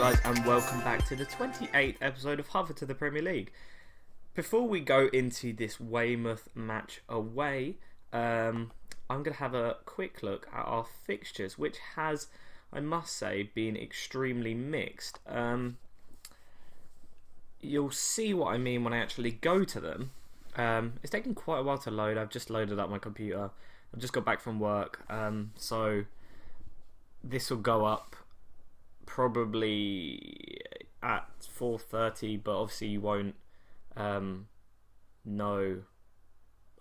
guys, and welcome back to the 28th episode of Hertford to the Premier League. Before we go into this Weymouth match away, I'm going to have a quick look at our fixtures, which has, I must say, been extremely mixed. You'll see what I mean when I actually go to them. It's taken quite a while to load. I've just loaded up my computer. I've just got back from work, so this will go up probably at 4:30, but obviously you won't know.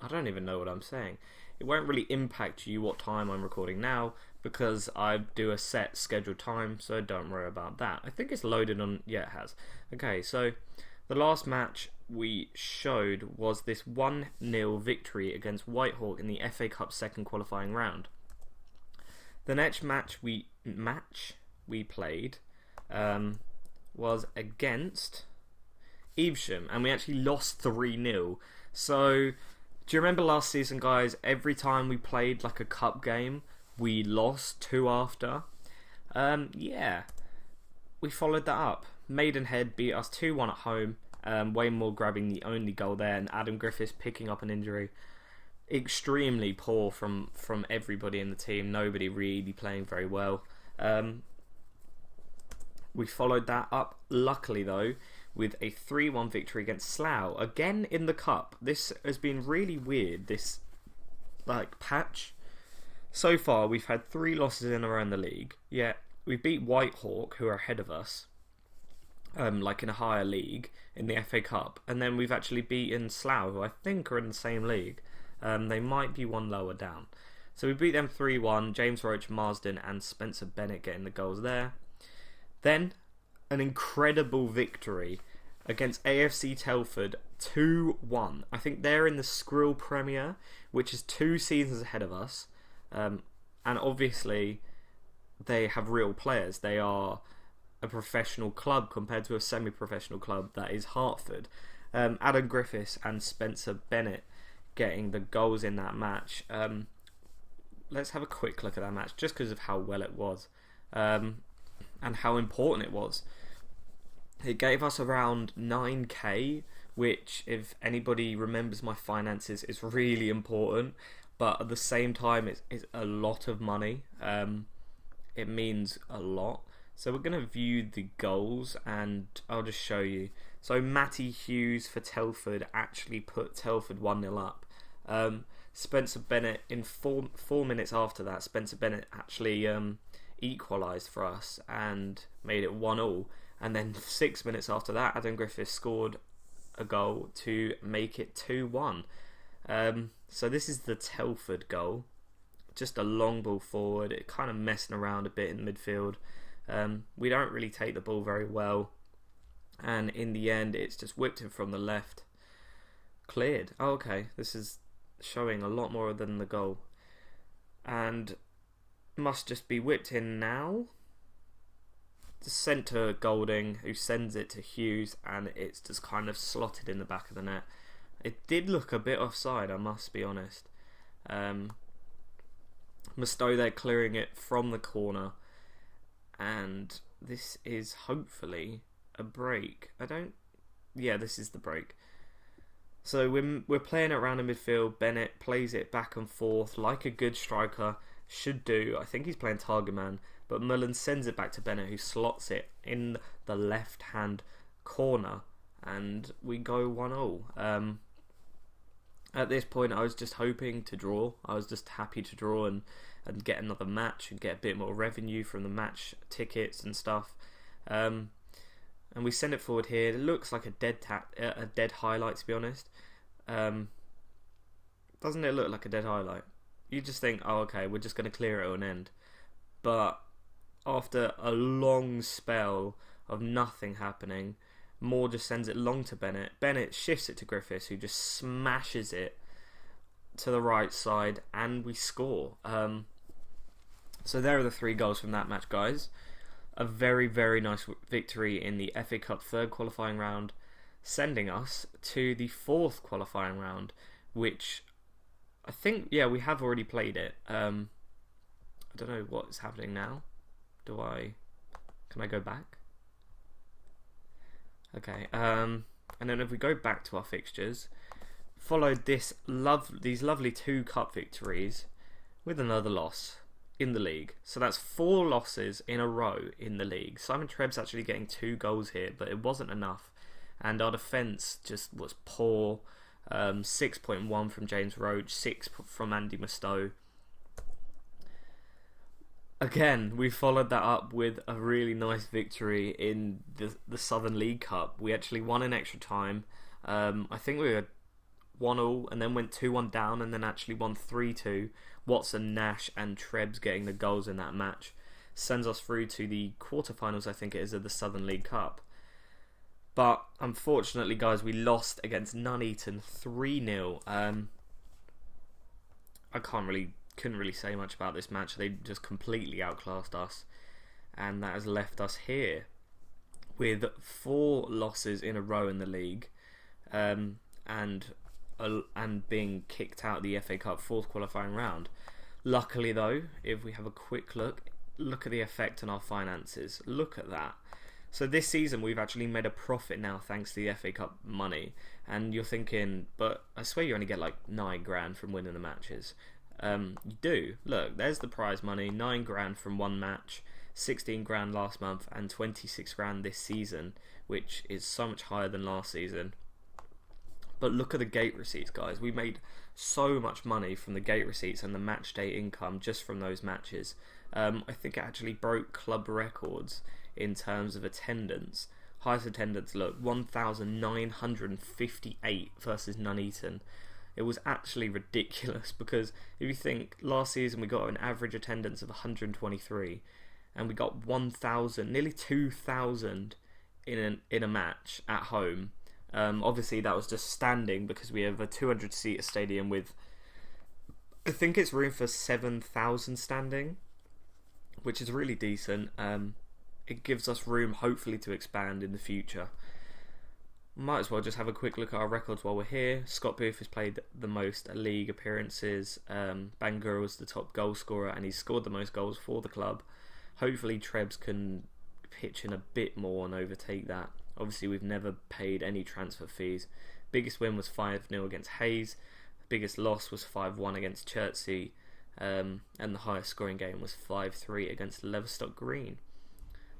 I don't even know what I'm saying. It won't really impact you what time I'm recording now because I do a set scheduled time, so don't worry about that. I think it's loaded on. Yeah, it has. Okay, so the last match we showed was this 1-0 victory against Whitehawk in the FA Cup second qualifying round. The next match we played was against Evesham, and we actually lost 3-0. So, do you remember last season, guys? Every time we played like a cup game, we lost 2 after. Yeah, we followed that up. Maidenhead beat us 2-1 at home. Waymore grabbing the only goal there, and Adam Griffiths picking up an injury. Extremely poor from everybody in the team. Nobody really playing very well. We followed that up, luckily though, with a 3-1 victory against Slough, again in the cup. This has been really weird, this patch. So far we've had 3 losses in a row in the league, yet we beat Whitehawk, who are ahead of us, in a higher league in the FA Cup, and then we've actually beaten Slough, who I think are in the same league. They might be one lower down. So we beat them 3-1, James Roach, Marsden and Spencer Bennett getting the goals there. Then, an incredible victory against AFC Telford, 2-1. I think they're in the Skrill Premier, which is 2 seasons ahead of us. And obviously, they have real players. They are a professional club compared to a semi-professional club that is Hertford. Adam Griffiths and Spencer Bennett getting the goals in that match. Let's have a quick look at that match, just because of how well it was. And how important it was. It gave us around 9k, which, if anybody remembers my finances, is really important, but at the same time it's a lot of money. It means a lot. So we're going to view the goals and I'll just show you. So Matty Hughes for Telford actually put Telford 1-0 up. Spencer Bennett, in 4 minutes after that, Spencer Bennett actually equalised for us and made it 1-1, and then 6 minutes after that Adam Griffiths scored a goal to make it 2-1. So this is the Telford goal, just a long ball forward, it kind of messing around a bit in midfield. We don't really take the ball very well, and in the end it's just whipped in from the left, cleared. Oh, okay, this is showing a lot more than the goal, and must just be whipped in now. It's sent to Golding, who sends it to Hughes, and it's just kind of slotted in the back of the net. It did look a bit offside, I must be honest. Mustoe there clearing it from the corner, and this is hopefully a break. Yeah, this is the break. So we're playing it around the midfield. Bennett plays it back and forth like a good striker should do. I think he's playing target man, but Mullen sends it back to Bennett, who slots it in the left hand corner, and we go 1-0. At this point I was just hoping to draw. I was just happy to draw and get another match and get a bit more revenue from the match tickets and stuff. And we send it forward here. It looks like a dead highlight, to be honest. Doesn't it look like a dead highlight? You just think, oh, okay, we're just going to clear it on end. But after a long spell of nothing happening, Moore just sends it long to Bennett. Bennett shifts it to Griffiths, who just smashes it to the right side, and we score. So there are the 3 goals from that match, guys. A very, very nice victory in the FA Cup third qualifying round, sending us to the 4th qualifying round, which I think, yeah, we have already played it. I don't know what's happening now. Can I go back? Okay, and then if we go back to our fixtures, followed these lovely 2 cup victories with another loss in the league. So that's 4 losses in a row in the league. Simon Trebb's actually getting 2 goals here, but it wasn't enough. And our defence just was poor. 6.1 from James Roach, 6 from Andy Mustoe. Again, we followed that up with a really nice victory in the Southern League Cup. We actually won in extra time. I think we were 1-1 and then went 2-1 down and then actually won 3-2. Watson, Nash and Trebbs getting the goals in that match sends us through to the quarterfinals, I think it is, of the Southern League Cup. But unfortunately, guys, we lost against Nuneaton 3-0. I couldn't really say much about this match. They just completely outclassed us, and that has left us here with 4 losses in a row in the league, and being kicked out of the FA Cup 4th qualifying round. Luckily, though, if we have a quick look at the effect on our finances. Look at that. So this season we've actually made a profit now thanks to the FA Cup money. And you're thinking, but I swear you only get like 9 grand from winning the matches. You do. Look, there's the prize money, 9 grand from one match, 16 grand last month and 26 grand this season, which is so much higher than last season. But look at the gate receipts, guys. We made so much money from the gate receipts and the match day income just from those matches. I think it actually broke club records in terms of attendance. Highest attendance, look, 1,958 versus Nuneaton. It was actually ridiculous because if you think last season we got an average attendance of 123 and we got 1,000, nearly 2,000 in a match at home. Obviously that was just standing because we have a 200-seater stadium with, I think it's room for 7,000 standing, which is really decent. It gives us room hopefully to expand in the future. Might as well just have a quick look at our records while we're here. Scott Booth has played the most league appearances. Bangura was the top goal scorer and he's scored the most goals for the club. Hopefully Trebbs can pitch in a bit more and overtake that. Obviously we've never paid any transfer fees. Biggest win was 5-0 against Hayes. Biggest loss was 5-1 against Chertsey. And the highest scoring game was 5-3 against Leverstock Green.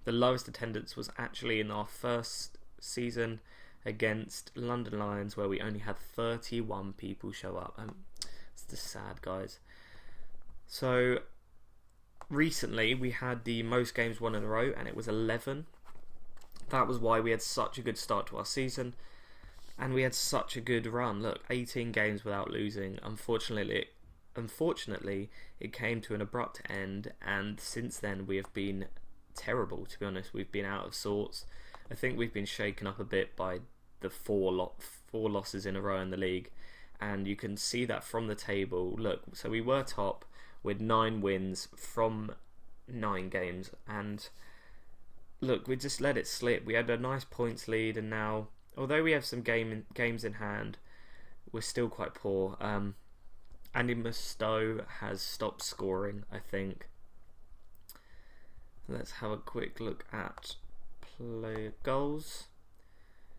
The lowest attendance was actually in our first season against London Lions, where we only had 31 people show up. It's just sad, guys. So recently we had the most games won in a row, and it was 11. That was why we had such a good start to our season, and we had such a good run. Look, 18 games without losing. Unfortunately, it came to an abrupt end, and since then we have been terrible, to be honest. We've been out of sorts. I think we've been shaken up a bit by the four losses in a row in the league, and you can see that from the table. Look, so we were top with 9 wins from 9 games, and look, we just let it slip. We had a nice points lead, and now, although we have some games in hand, we're still quite poor. Andy Mustoe has stopped scoring, I think. Let's have a quick look at player goals.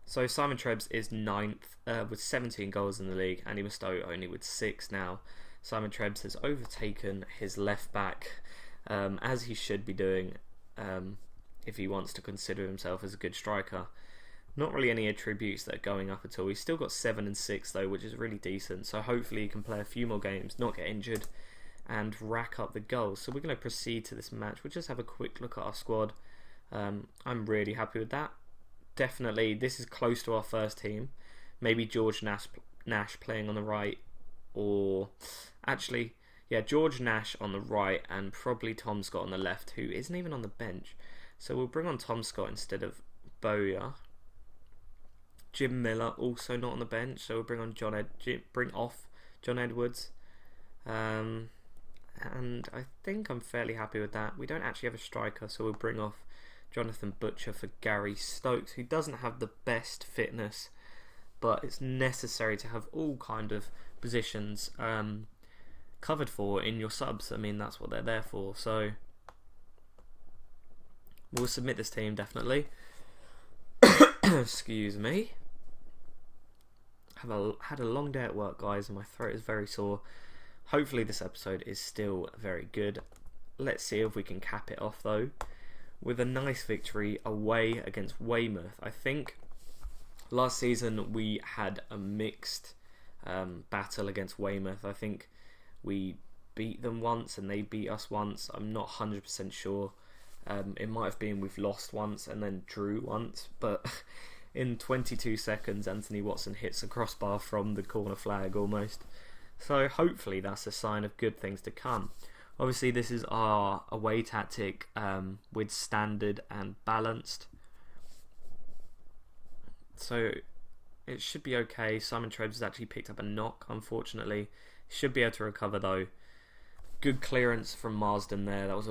So Simon Trebbs is 9th with 17 goals in the league. Andy Mustoe only with 6 now. Simon Trebbs has overtaken his left back, as he should be doing if he wants to consider himself as a good striker. Not really any attributes that are going up at all. He's still got 7 and 6 though, which is really decent. So hopefully he can play a few more games, not get injured, and rack up the goals. So we're going to proceed to this match. We'll just have a quick look at our squad. I'm really happy with that. Definitely, this is close to our first team. Maybe George Nash playing on the right, or actually, yeah, George Nash on the right, and probably Tom Scott on the left, who isn't even on the bench. So we'll bring on Tom Scott instead of Bowyer. Jim Miller also not on the bench, so we'll bring off John Edwards. And I think I'm fairly happy with that. We don't actually have a striker, so we'll bring off Jonathan Butcher for Gary Stokes, who doesn't have the best fitness, but it's necessary to have all kind of positions covered for in your subs. I mean, that's what they're there for. So we'll submit this team, definitely. Excuse me. Had a long day at work, guys, and my throat is very sore. Hopefully this episode is still very good. Let's see if we can cap it off, though, with a nice victory away against Weymouth. I think last season we had a mixed battle against Weymouth. I think we beat them once and they beat us once. I'm not 100% sure. It might have been we've lost once and then drew once, but in 22 seconds Anthony Watson hits a crossbar from the corner flag almost. So hopefully that's a sign of good things to come. Obviously this is our away tactic with standard and balanced. So it should be okay. Simon Trebs has actually picked up a knock, unfortunately. Should be able to recover though. Good clearance from Marsden there. That was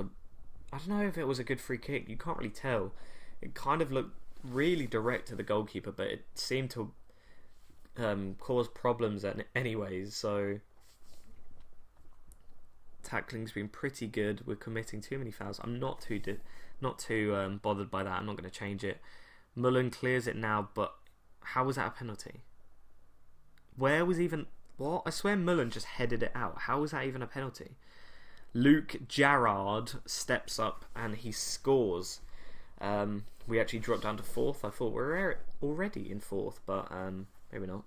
I don't know if it was a good free kick. You can't really tell. It kind of looked really direct to the goalkeeper, but it seemed to cause problems anyways. So tackling's been pretty good. We're committing too many fouls. I'm not too bothered by that. I'm not going to change it. Mullen clears it now, but how was that a penalty? Where was even what? I swear Mullen just headed it out. How was that even a penalty? Luke Jarrard steps up and he scores. We actually dropped down to 4th. I thought we were already in 4th, but maybe not.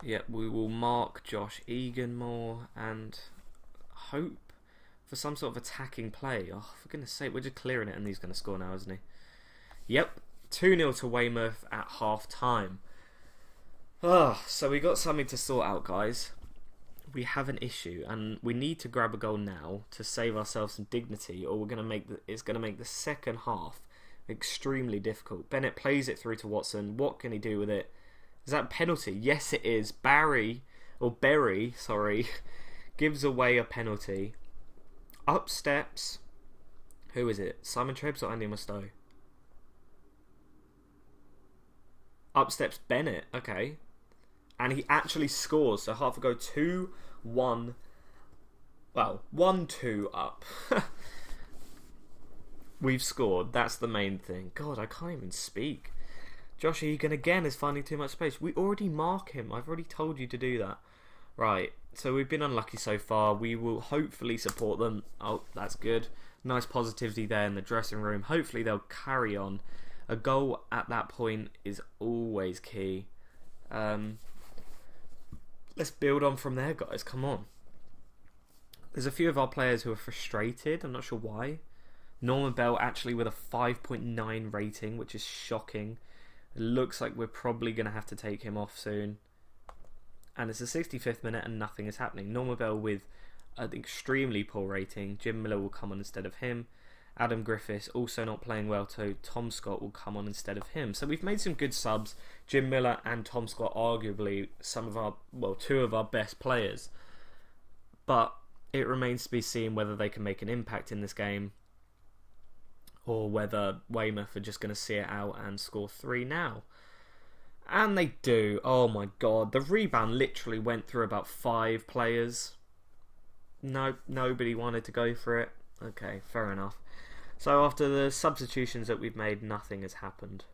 Yeah, we will mark Josh Egan more and hope for some sort of attacking play. Oh, for goodness sake, we're just clearing it and he's going to score now, isn't he? Yep, 2-0 to Weymouth at half time. So we got something to sort out, guys. We have an issue and we need to grab a goal now to save ourselves some dignity, or it's going to make the second half extremely difficult. Bennett plays it through to Watson. What can he do with it? Is that a penalty? Yes, it is. Berry, gives away a penalty. Up steps. Who is it? Simon Trebs or Andy Mustoe? Up steps Bennett. Okay. And he actually scores. So Hertford go 2-1. Well, 1-2 up. We've scored. That's the main thing. God, I can't even speak. Josh Egan again is finding too much space. We already mark him. I've already told you to do that. Right. So we've been unlucky so far. We will hopefully support them. Oh, that's good. Nice positivity there in the dressing room. Hopefully they'll carry on. A goal at that point is always key. Let's build on from there, guys. Come on. There's a few of our players who are frustrated. I'm not sure why. Norman Bell actually with a 5.9 rating, which is shocking. It looks like we're probably going to have to take him off soon. And it's the 65th minute and nothing is happening. Norman Bell with an extremely poor rating. Jim Miller will come on instead of him. Adam Griffiths also not playing well, so Tom Scott will come on instead of him. So we've made some good subs. Jim Miller and Tom Scott arguably two of our best players. But it remains to be seen whether they can make an impact in this game, or whether Weymouth are just going to see it out and score 3 now. And they do. Oh my god. The rebound literally went through about 5 players. No, nobody wanted to go for it. Okay, fair enough. So after the substitutions that we've made, nothing has happened.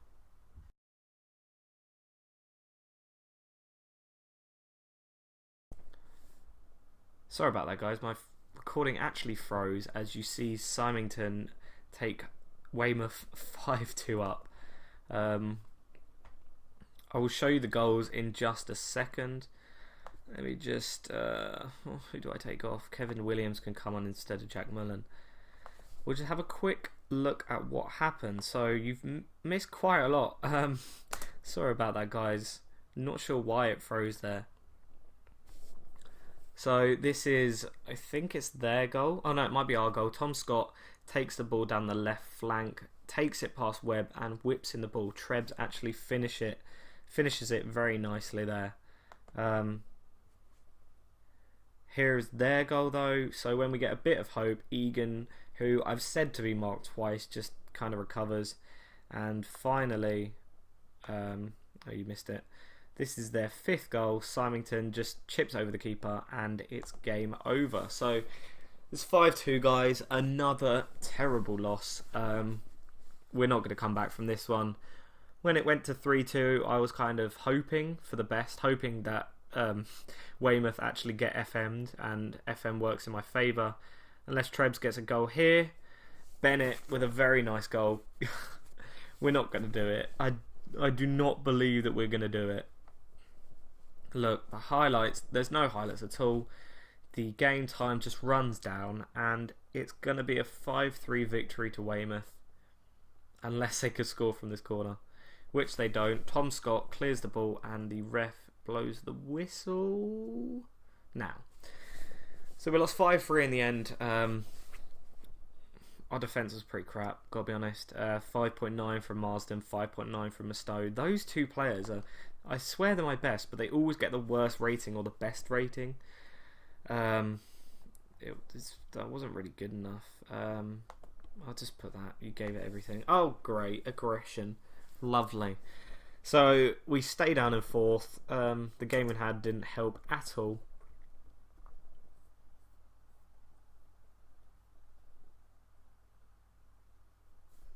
Sorry about that, guys. My recording actually froze as you see Symington take Weymouth 5-2 up. I will show you the goals in just a second. Let me just... who do I take off? Kevin Williams can come on instead of Jack Mullen. We'll just have a quick look at what happened. So you've missed quite a lot. Sorry about that, guys. Not sure why it froze there. So this is, I think it's their goal. Oh no, it might be our goal. Tom Scott takes the ball down the left flank, takes it past Webb and whips in the ball. Trebs actually finishes it very nicely there. Here's their goal though. So when we get a bit of hope, Egan, who I've said to be marked twice, just kind of recovers. And finally, oh, you missed it. This is their 5th goal. Symington just chips over the keeper and it's game over. So it's 5-2, guys. Another terrible loss. we're not going to come back from this one. When it went to 3-2, I was kind of hoping for the best, hoping that Weymouth actually get FM'd and FM works in my favour. Unless Trebs gets a goal here. Bennett with a very nice goal. We're not going to do it. I do not believe that we're going to do it. Look, the highlights, there's no highlights at all. The game time just runs down, and it's going to be a 5-3 victory to Weymouth. Unless they could score from this corner, which they don't. Tom Scott clears the ball, and the ref blows the whistle now. So we lost 5-3 in the end. Our defence was pretty crap, gotta be honest. 5.9 from Marsden, 5.9 from Mustoe. Those two players are, I swear they're my best, but they always get the worst rating or the best rating. That wasn't really good enough. I'll just put that. You gave it everything. Oh, great. Aggression. Lovely. So we stay down in 4th. The game we had didn't help at all.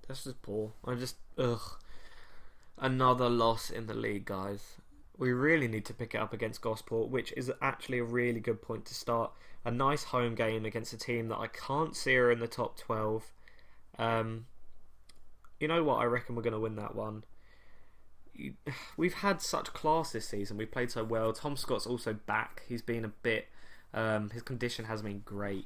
That's just poor. Another loss in the league, guys. We really need to pick it up against Gosport, which is actually a really good point to start. A nice home game against a team that I can't see are in the top 12. You know what? I reckon we're going to win that one. We've had such class this season. We played so well. Tom Scott's also back. He's been a bit... his condition hasn't been great.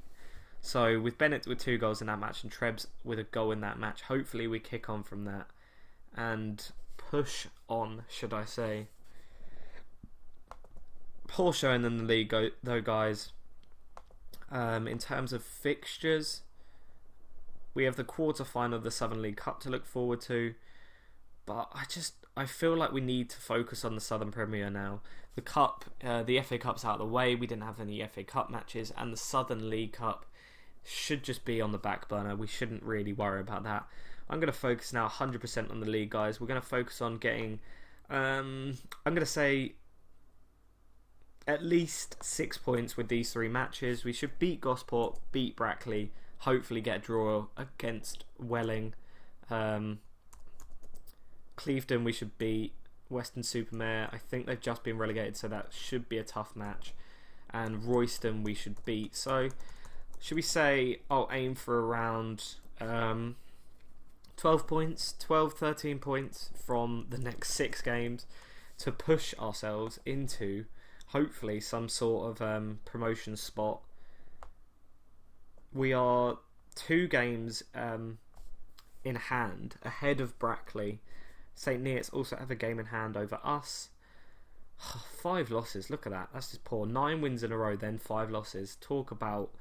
So with Bennett with 2 goals in that match and Trebs with a goal in that match, hopefully we kick on from that and push on, should I say. Poor showing in the league though, guys. In terms of fixtures, we have the quarter-final of the Southern League Cup to look forward to, but I feel like we need to focus on the Southern Premier now. The Cup, the FA Cup's out of the way. We didn't have any FA Cup matches, and the Southern League Cup should just be on the back burner. We shouldn't really worry about that. I'm going to focus now 100% on the league, guys. We're going to focus on getting, I'm going to say, at least 6 points with these 3 matches. We should beat Gosport, beat Brackley, hopefully get a draw against Welling. Clevedon we should beat. Weston-super-Mare, I think they've just been relegated, so that should be a tough match. And Royston we should beat. So should we say I'll aim for around 12 points, 12, 13 points from the next 6 games to push ourselves into hopefully some sort of promotion spot. We are 2 games in hand ahead of Brackley. St Neots also have a game in hand over us. 5 losses, look at that. That's just poor. 9 wins in a row, then 5 losses. Talk about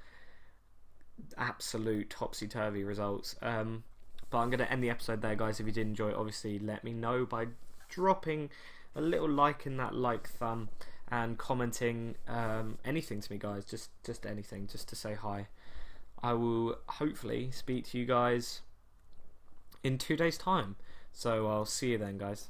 absolute topsy-turvy results. But I'm going to end the episode there, guys. If you did enjoy it, obviously let me know by dropping a little like in that like thumb and commenting anything to me, guys. Just anything, just to say hi. I will hopefully speak to you guys in 2 days' time. So I'll see you then, guys.